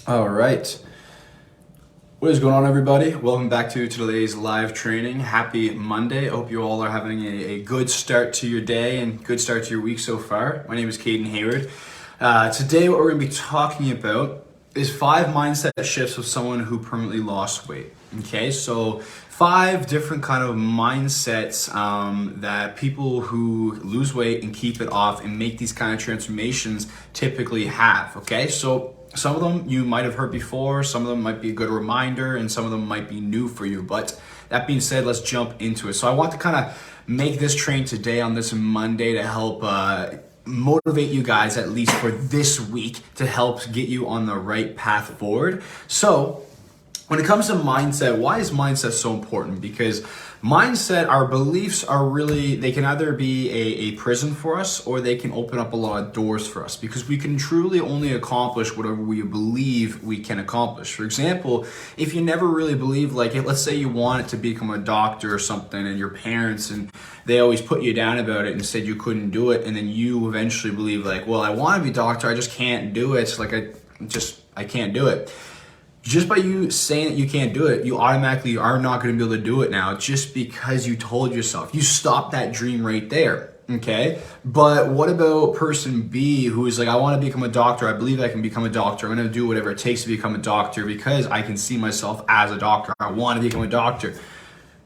All right. What is going on, everybody? Welcome back to today's live training. Happy Monday. I hope you all are having a good start to your day and good start to your week so far. My name is Hayward. Today, what we're going to be talking about is 5 mindset shifts of someone who permanently lost weight. Okay, so 5 different kind of mindsets that people who lose weight and keep it off and make these kind of transformations typically have. Okay, so some of them you might have heard before, some of them might be a good reminder, and some of them might be new for you. But that being said, let's jump into it. So I want to kind of make this train today on this Monday to help motivate you guys, at least for this week, to help get you on the right path forward. So when it comes to mindset, why is mindset so important? Because mindset, our beliefs are really, they can either be a prison for us or they can open up a lot of doors for us, because we can truly only accomplish whatever we believe we can accomplish. For example, if you never really believe, like, let's say you wanted to become a doctor or something, and your parents, and they always put you down about it and said you couldn't do it, and then you eventually believe, like, well, I want to be a doctor, I just can't do it. It's like, I can't do it. Just by you saying that you can't do it, you automatically are not going to be able to do it now, just because you told yourself. You stopped that dream right there, okay? But what about person B, who is like, I want to become a doctor, I believe I can become a doctor, I'm going to do whatever it takes to become a doctor because I can see myself as a doctor, I want to become a doctor.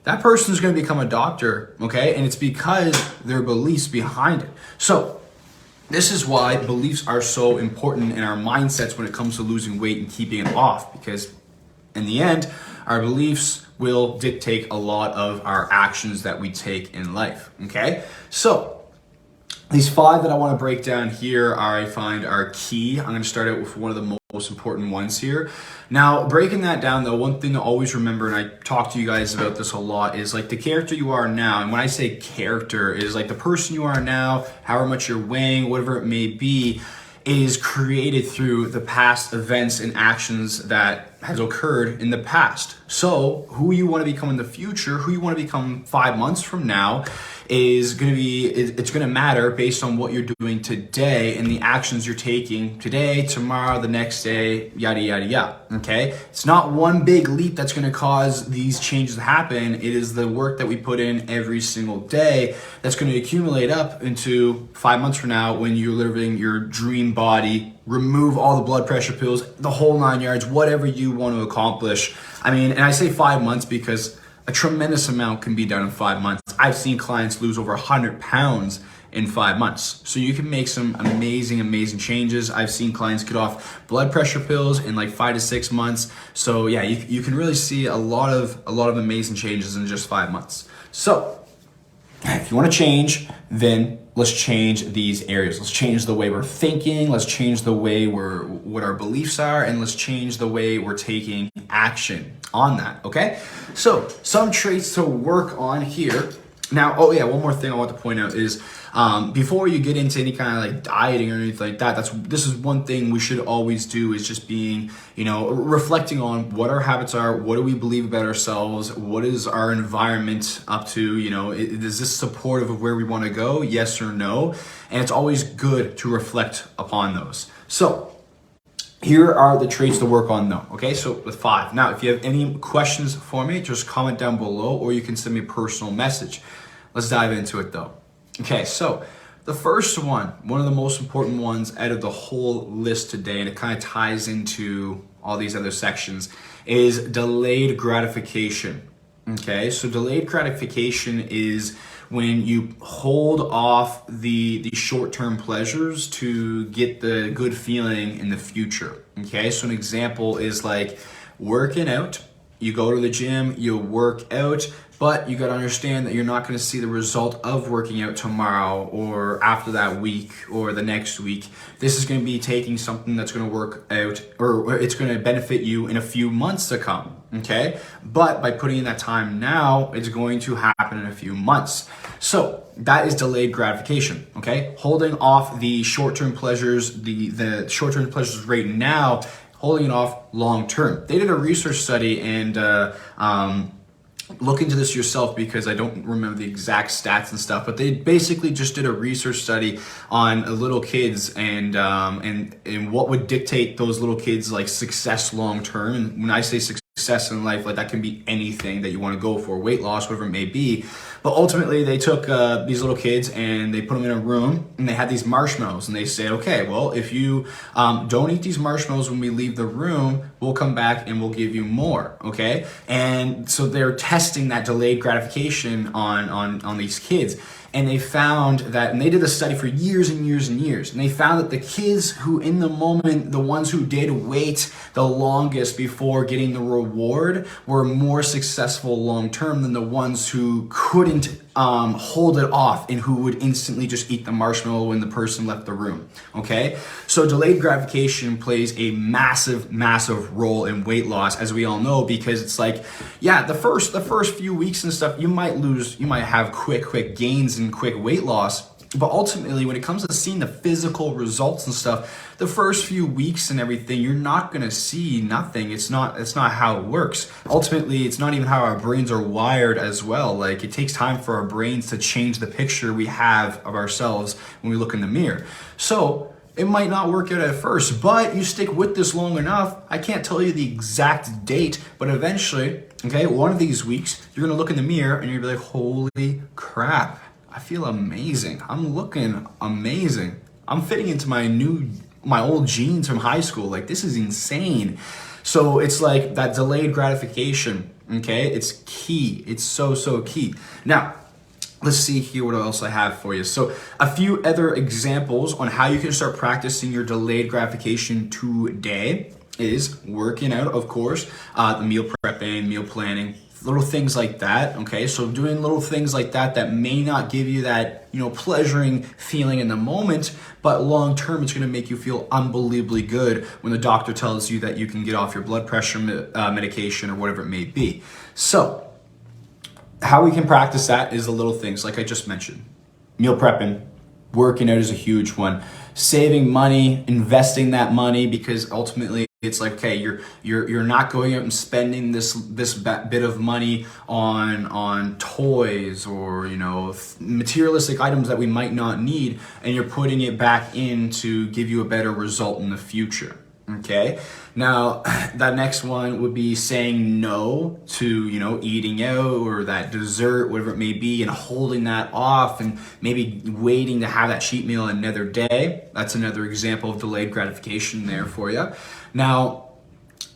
That person is going to become a doctor, okay? And it's because there are beliefs behind it. So this is why beliefs are so important in our mindsets when it comes to losing weight and keeping it off, because in the end, our beliefs will dictate a lot of our actions that we take in life, okay? So these 5 that I want to break down here I find are key. I'm going to start out with one of the most important ones here. Now, breaking that down though, one thing to always remember, and I talk to you guys about this a lot, is like the character you are now. And when I say character, is like the person you are now, however much you're weighing, whatever it may be, is created through the past events and actions that has occurred in the past. So who you want to become in the future, who you want to become 5 months from now, is going to be, it's going to matter based on what you're doing today and the actions you're taking today, tomorrow, the next day, yada, yada, yada, okay? It's not one big leap that's going to cause these changes to happen. It is the work that we put in every single day that's going to accumulate up into 5 months from now when you're living your dream body, remove all the blood pressure pills, the whole 9 yards, whatever you want to accomplish. I mean, and I say 5 months because a tremendous amount can be done in 5 months. I've seen clients lose over 100 pounds in 5 months. So you can make some amazing, amazing changes. I've seen clients get off blood pressure pills in like 5 to 6 months. So yeah, you can really see a lot of amazing changes in just 5 months. So if you want to change, then let's change these areas. Let's change the way we're thinking. Let's change the way what our beliefs are, and let's change the way we're taking action on that, okay? So some traits to work on here. Now, oh yeah, one more thing I want to point out is before you get into any kind of like dieting or anything like that, this is one thing we should always do, is just being, reflecting on what our habits are, what do we believe about ourselves, what is our environment up to, is this supportive of where we want to go, yes or no? And it's always good to reflect upon those. So here are the traits to work on though, okay? So with 5. Now, if you have any questions for me, just comment down below, or you can send me a personal message. Let's dive into it though. Okay, so the first one of the most important ones out of the whole list today, and it kind of ties into all these other sections, is delayed gratification. Okay, so delayed gratification is when you hold off the short-term pleasures to get the good feeling in the future. Okay, so an example is like working out. You go to the gym, you work out, but you got to understand that you're not going to see the result of working out tomorrow or after that week or the next week. This is going to be taking something that's going to work out, or it's going to benefit you in a few months to come, okay? But by putting in that time now, it's going to happen in a few months. So that is delayed gratification, okay? Holding off the short-term pleasures, the short-term pleasures right now, holding it off long-term. They did a research study, and look into this yourself because I don't remember the exact stats and stuff, but they basically just did a research study on little kids and what would dictate those little kids like success long term. And when I say success in life, like that can be anything that you want to go for, weight loss, whatever it may be. But ultimately they took these little kids and they put them in a room and they had these marshmallows and they said, okay, well, if you don't eat these marshmallows when we leave the room, we'll come back and we'll give you more, okay? And so they're testing that delayed gratification on these kids. And they found that, and they did this study for years and years and years, and they found that the kids who in the moment, the ones who did wait the longest before getting the reward were more successful long-term than the ones who couldn't hold it off and who would instantly just eat the marshmallow when the person left the room, okay? So delayed gratification plays a massive, massive role in weight loss, as we all know, because it's like, yeah, the first few weeks and stuff, you might have quick gains and quick weight loss, but ultimately when it comes to seeing the physical results and stuff, the first few weeks and everything, you're not gonna see nothing. It's not how it works. Ultimately, it's not even how our brains are wired as well. Like, it takes time for our brains to change the picture we have of ourselves when we look in the mirror. So it might not work out at first, but you stick with this long enough. I can't tell you the exact date, but eventually, okay, one of these weeks, you're gonna look in the mirror and you're gonna be like, holy crap, I feel amazing. I'm looking amazing. I'm fitting into my old jeans from high school. Like, this is insane. So it's like that delayed gratification, okay? It's key. It's so key. Now, let's see here what else I have for you. So a few other examples on how you can start practicing your delayed gratification today is working out, of course, the meal prepping, meal planning, little things like that, okay? So doing little things like that may not give you that, pleasuring feeling in the moment, but long term, it's gonna make you feel unbelievably good when the doctor tells you that you can get off your blood pressure medication or whatever it may be. So how we can practice that is the little things like I just mentioned. Meal prepping, working out is a huge one. Saving money, investing that money, because ultimately it's like, okay, you're not going out and spending this bit of money on toys or materialistic items that we might not need, and you're putting it back in to give you a better result in the future. Okay, now that next one would be saying no to eating out or that dessert, whatever it may be, and holding that off and maybe waiting to have that cheat meal another day. That's another example of delayed gratification there for you. Now,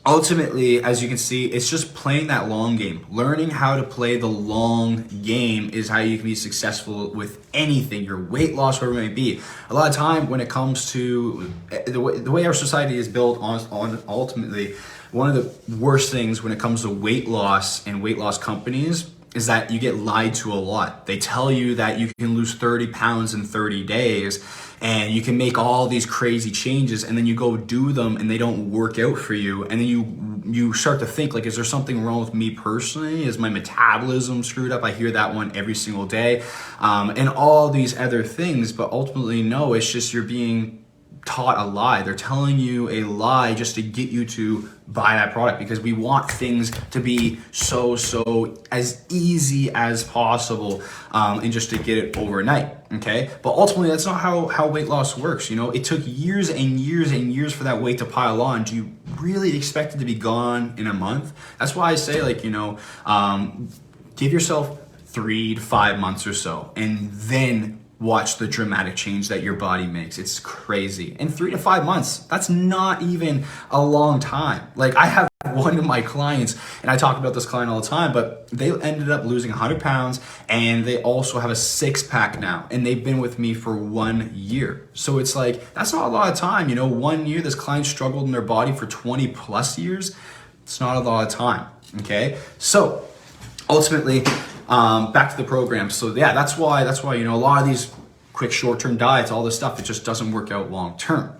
ultimately, as you can see, it's just playing that long game. Learning how to play the long game is how you can be successful with anything, your weight loss, whatever it may be. A lot of time when it comes to the way our society is built on ultimately, one of the worst things when it comes to weight loss and weight loss companies is that you get lied to a lot. They tell you that you can lose 30 pounds in 30 days and you can make all these crazy changes, and then you go do them and they don't work out for you. And then you start to think, like, is there something wrong with me personally? Is my metabolism screwed up? I hear that one every single day. And all these other things, but ultimately, no, it's just you're being taught a lie. They're telling you a lie just to get you to buy that product, because we want things to be so as easy as possible, and just to get it overnight, okay? But ultimately, that's not how weight loss works. It took years and years and years for that weight to pile on. Do you really expect it to be gone in a month? That's why I say, like, give yourself 3 to 5 months or so, and then watch the dramatic change that your body makes. It's crazy. In 3 to 5 months, that's not even a long time. Like, I have one of my clients, and I talk about this client all the time, but they ended up losing 100 pounds, and they also have a 6-pack now, and they've been with me for 1 year. So it's like, that's not a lot of time. 1 year, this client struggled in their body for 20 plus years. It's not a lot of time, okay? So ultimately, back to the program. So yeah, that's why a lot of these quick short-term diets, all this stuff, it just doesn't work out long-term.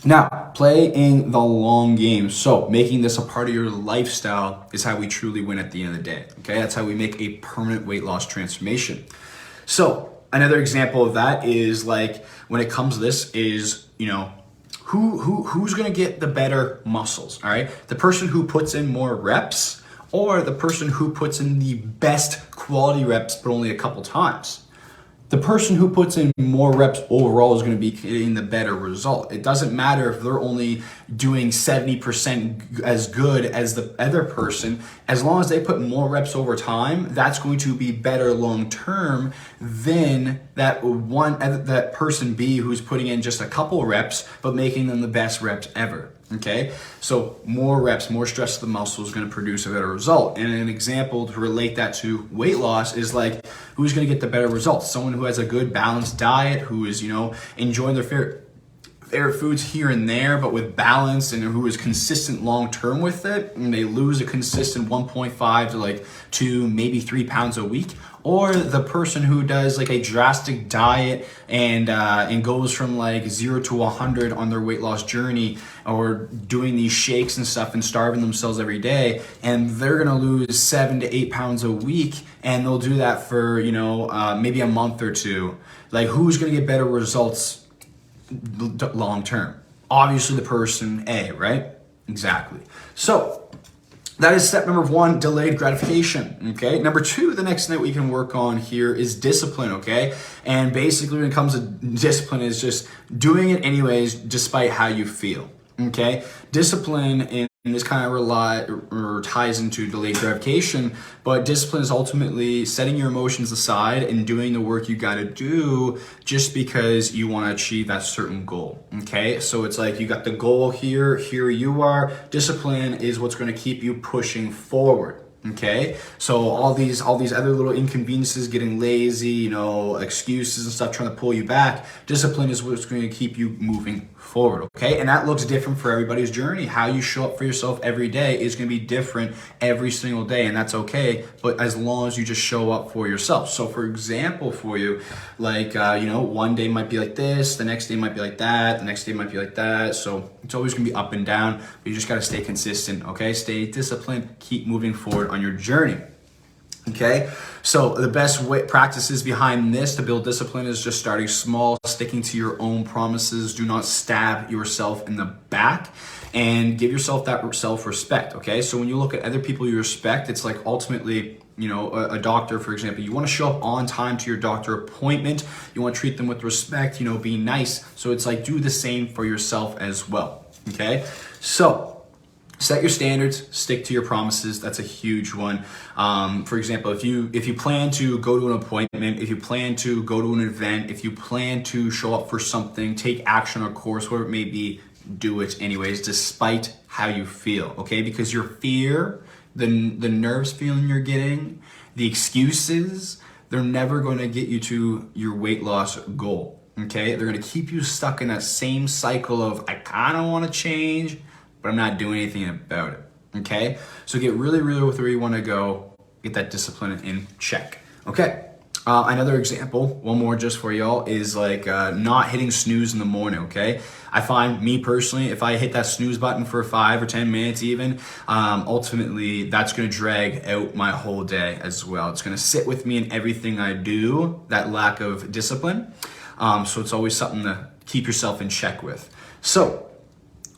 Now, playing the long game. So making this a part of your lifestyle is how we truly win at the end of the day. Okay, that's how we make a permanent weight loss transformation. So another example of that is, like, when it comes to this is, who's gonna get the better muscles? All right, the person who puts in more reps or the person who puts in the best quality reps but only a couple times. The person who puts in more reps overall is going to be getting the better result. It doesn't matter if they're only doing 70% as good as the other person. As long as they put more reps over time, that's going to be better long term than that person B who's putting in just a couple reps but making them the best reps ever. Okay, so more reps, more stress to the muscle is going to produce a better result. And an example to relate that to weight loss is like, who's going to get the better results? Someone who has a good balanced diet, who is, enjoying their favorite foods here and there, but with balance, and who is consistent long term with it, and they lose a consistent 1.5 to like 2, maybe 3 pounds a week. Or the person who does like a drastic diet and goes from like 0 to 100 on their weight loss journey, or doing these shakes and stuff and starving themselves every day, and they're gonna lose 7 to 8 pounds a week, and they'll do that for maybe a month or two. Like, who's gonna get better results long term? Obviously the person A, right? Exactly. So that is step number 1, delayed gratification, okay? Number 2, the next thing that we can work on here is discipline, okay? And basically when it comes to discipline, is just doing it anyways despite how you feel, okay? Discipline in this kind of ties into delayed gratification, but discipline is ultimately setting your emotions aside and doing the work you gotta do just because you wanna achieve that certain goal, okay? So it's like you got the goal here you are. Discipline is what's gonna keep you pushing forward. Okay, so all these other little inconveniences, getting lazy, excuses and stuff trying to pull you back, discipline is what's going to keep you moving forward. Okay, and that looks different for everybody's journey. How you show up for yourself every day is going to be different every single day, and that's okay, but as long as you just show up for yourself. So for example, for you, like one day might be like this, the next day might be like that, the next day might be like that. So it's always going to be up and down, but you just got to stay consistent. Okay, stay disciplined, keep moving forward on your journey. Okay, so the best practices behind this to build discipline is just starting small, sticking to your own promises. Do not stab yourself in the back, and give yourself that self-respect. Okay, so when you look at other people you respect, it's like ultimately, a doctor, for example, you want to show up on time to your doctor appointment. You want to treat them with respect, be nice. So it's like, do the same for yourself as well. Okay, so set your standards, stick to your promises. That's a huge one. For example, if you plan to go to an appointment, if you plan to go to an event, if you plan to show up for something, take action on a course, whatever it may be, do it anyways, despite how you feel, okay? Because your fear, the nerves feeling you're getting, the excuses, they're never going to get you to your weight loss goal, okay? They're going to keep you stuck in that same cycle of, I kind of want to change, but I'm not doing anything about it, okay? So get really real with where you wanna go, get that discipline in check, okay? Another example, one more just for y'all, is like not hitting snooze in the morning, okay? I find, me personally, if I hit that snooze button for 5 or 10 minutes even, ultimately that's gonna drag out my whole day as well. It's gonna sit with me in everything I do, that lack of discipline. So it's always something to keep yourself in check with. So,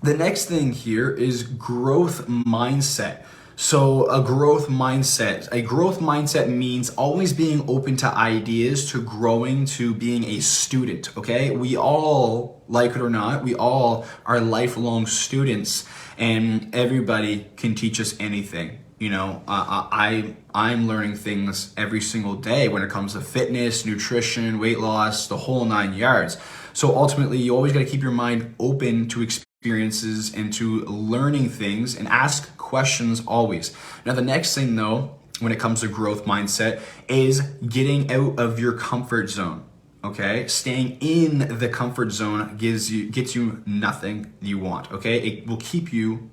the next thing here is growth mindset. So a growth mindset means always being open to ideas, to growing, to being a student, okay? We all, like it or not, we all are lifelong students, and everybody can teach us anything. I'm learning things every single day when it comes to fitness, nutrition, weight loss, the whole 9 yards. So ultimately, you always gotta keep your mind open to experiences and to learning things, and ask questions always. Now, the next thing though, when it comes to growth mindset, is getting out of your comfort zone. Okay, staying in the comfort zone gets you nothing you want. Okay, it will keep you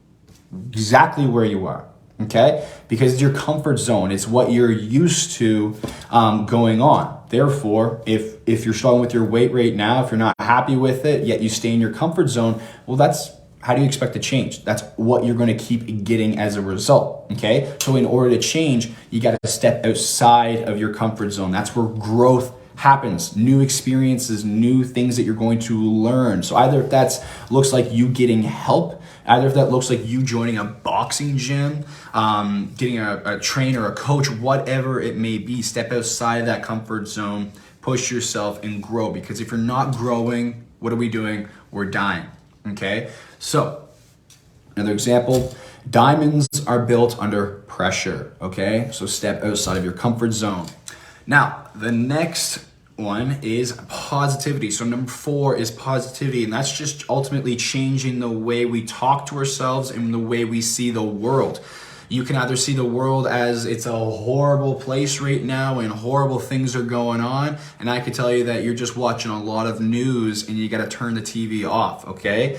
exactly where you are. Okay, because it's your comfort zone. It's what you're used to going on. Therefore, if you're struggling with your weight right now, if you're not happy with it, yet you stay in your comfort zone, well, that's, how do you expect to change? That's what you're going to keep getting as a result. Okay, so in order to change, you got to step outside of your comfort zone. That's where growth happens, new experiences, new things that you're going to learn. So either if that looks like you getting help, either if that looks like you joining a boxing gym, getting a trainer, a coach, whatever it may be, step outside of that comfort zone, push yourself and grow. Because if you're not growing, what are we doing? We're dying, okay? So another example, diamonds are built under pressure, okay? So step outside of your comfort zone. Now, the next one is positivity. So number 4 is positivity, and that's just ultimately changing the way we talk to ourselves and the way we see the world. You can either see the world as it's a horrible place right now and horrible things are going on, and I can tell you that you're just watching a lot of news and you got to turn the TV off, okay?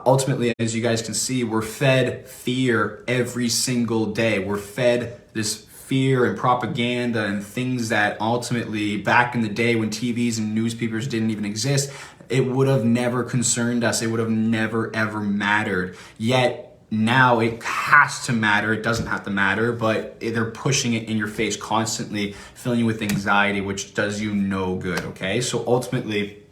Ultimately, as you guys can see, we're fed fear every single day. We're fed this fear and propaganda and things that ultimately, back in the day when TVs and newspapers didn't even exist, it would have never concerned us. It would have never, ever mattered. Yet, now it has to matter. It doesn't have to matter, but they're pushing it in your face constantly, filling you with anxiety, which does you no good, okay? So ultimately,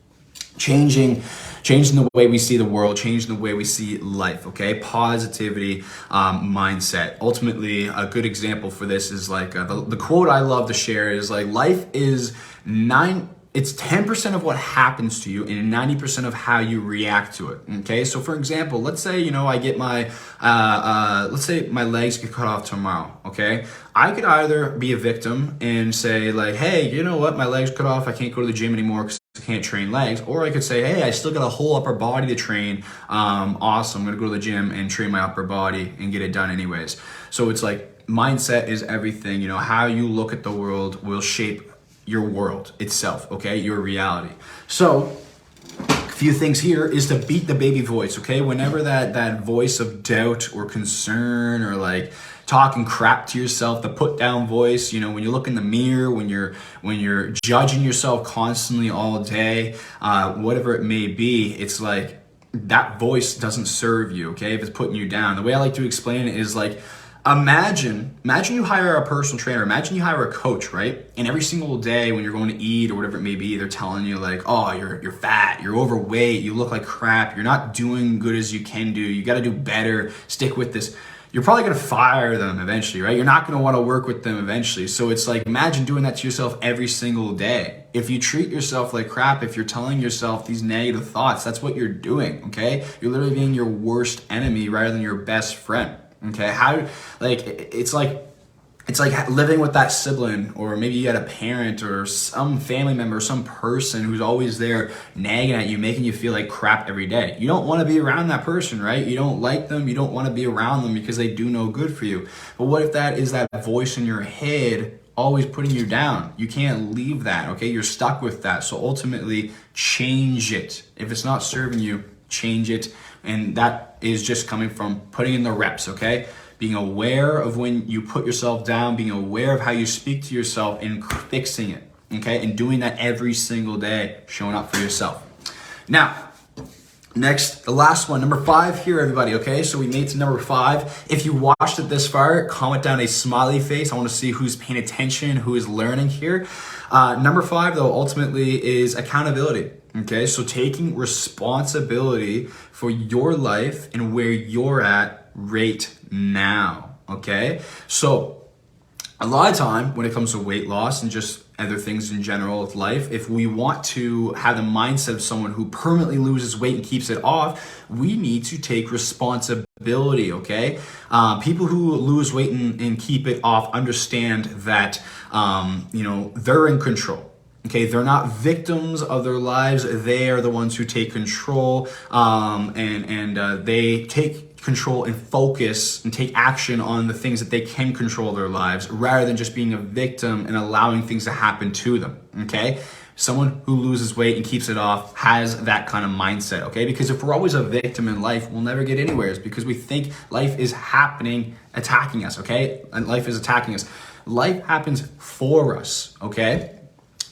changing the way we see the world, changing the way we see life, okay? Positivity mindset. Ultimately, a good example for this is like the quote I love to share is like, life is 10% of what happens to you and 90% of how you react to it, okay? So for example, let's say, I get let's say my legs get cut off tomorrow, okay? I could either be a victim and say like, hey, you know what? My legs cut off. I can't go to the gym anymore because I can't train legs. Or I could say, hey, I still got a whole upper body to train. Awesome. I'm going to go to the gym and train my upper body and get it done anyways. So it's like mindset is everything. How you look at the world will shape your world itself, okay? Your reality. So a few things here is to beat the baby voice, okay? Whenever that voice of doubt or concern or like talking crap to yourself, the put down voice, when you look in the mirror, when you're judging yourself constantly all day, whatever it may be, it's like that voice doesn't serve you, okay? If it's putting you down. The way I like to explain it is like, Imagine you hire a personal trainer, imagine you hire a coach, right? And every single day when you're going to eat or whatever it may be, they're telling you like, oh, you're fat, you're overweight, you look like crap, you're not doing good as you can do, you got to do better, stick with this. You're probably going to fire them eventually, right? You're not going to want to work with them eventually. So it's like, imagine doing that to yourself every single day. If you treat yourself like crap, if you're telling yourself these negative thoughts, that's what you're doing, okay? You're literally being your worst enemy rather than your best friend. Okay, it's like living with that sibling, or maybe you had a parent or some family member, some person who's always there nagging at you, making you feel like crap every day. You don't want to be around that person, right? You don't like them. You don't want to be around them because they do no good for you. But what if that is that voice in your head always putting you down? You can't leave that, okay? You're stuck with that. So ultimately, change it. If it's not serving you, change it. And that is just coming from putting in the reps, okay? Being aware of when you put yourself down, being aware of how you speak to yourself and fixing it, okay? And doing that every single day, showing up for yourself. Now, next, the last one, number 5 here, everybody, okay? So we made it to number 5. If you watched it this far, comment down a smiley face. I want to see who's paying attention, who is learning here. Number 5, though, ultimately is accountability. Okay, so taking responsibility for your life and where you're at right now, okay? So a lot of time when it comes to weight loss and just other things in general of life, if we want to have the mindset of someone who permanently loses weight and keeps it off, we need to take responsibility, okay? People who lose weight and keep it off understand that, they're in control. Okay, they're not victims of their lives. They are the ones who take control, and they take control and focus and take action on the things that they can control their lives, rather than just being a victim and allowing things to happen to them. Okay, someone who loses weight and keeps it off has that kind of mindset. Okay, because if we're always a victim in life, we'll never get anywhere. It's because we think life is attacking us. Okay, and life is attacking us. Life happens for us. Okay.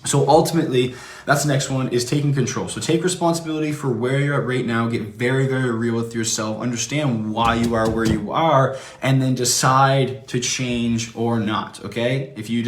So ultimately, that's the next one, is taking control. So take responsibility for where you're at right now, get very, very real with yourself, understand why you are where you are, and then decide to change or not, okay? If you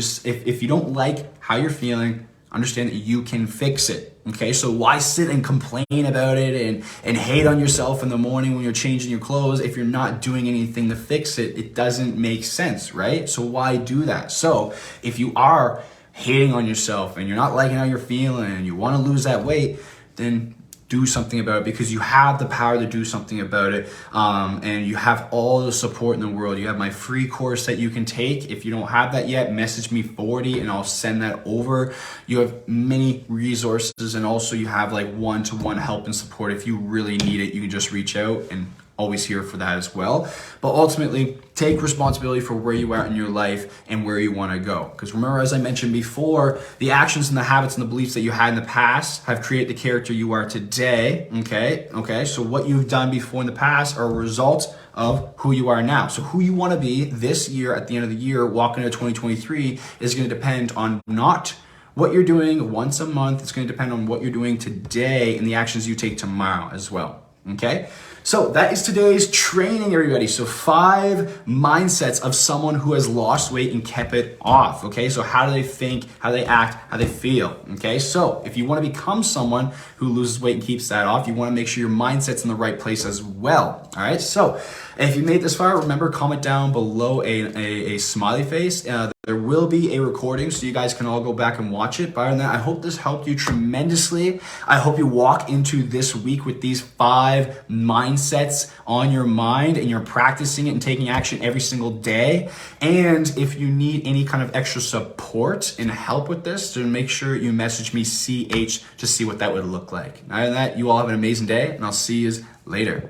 don't like how you're feeling, understand that you can fix it. Okay, so why sit and complain about it and hate on yourself in the morning when you're changing your clothes if you're not doing anything to fix it? It doesn't make sense, right? So why do that? So if you are hating on yourself and you're not liking how you're feeling and you want to lose that weight, then do something about it, because you have the power to do something about it, and you have all the support in the world. You have my free course that you can take. If you don't have that yet, message me 40 and I'll send that over. You have many resources, and also you have like one-to-one help and support. If you really need it, you can just reach out, and always here for that as well. But ultimately, take responsibility for where you are in your life and where you want to go. Because remember, as I mentioned before, the actions and the habits and the beliefs that you had in the past have created the character you are today. Okay. So what you've done before in the past are a result of who you are now. So who you want to be this year, at the end of the year, walking into 2023, is going to depend on not what you're doing once a month. It's going to depend on what you're doing today and the actions you take tomorrow as well. Okay, so that is today's training, everybody. So 5 mindsets of someone who has lost weight and kept it off. Okay, so how do they think, how do they act, how they feel? Okay, so if you want to become someone who loses weight and keeps that off, you want to make sure your mindset's in the right place as well. All right, so if you made this far, remember, comment down below a smiley face. There will be a recording so you guys can all go back and watch it. But other than that, I hope this helped you tremendously. I hope you walk into this week with these 5 mindsets on your mind and you're practicing it and taking action every single day. And if you need any kind of extra support and help with this, then make sure you message me CH to see what that would look like. Other than that, you all have an amazing day, and I'll see you later.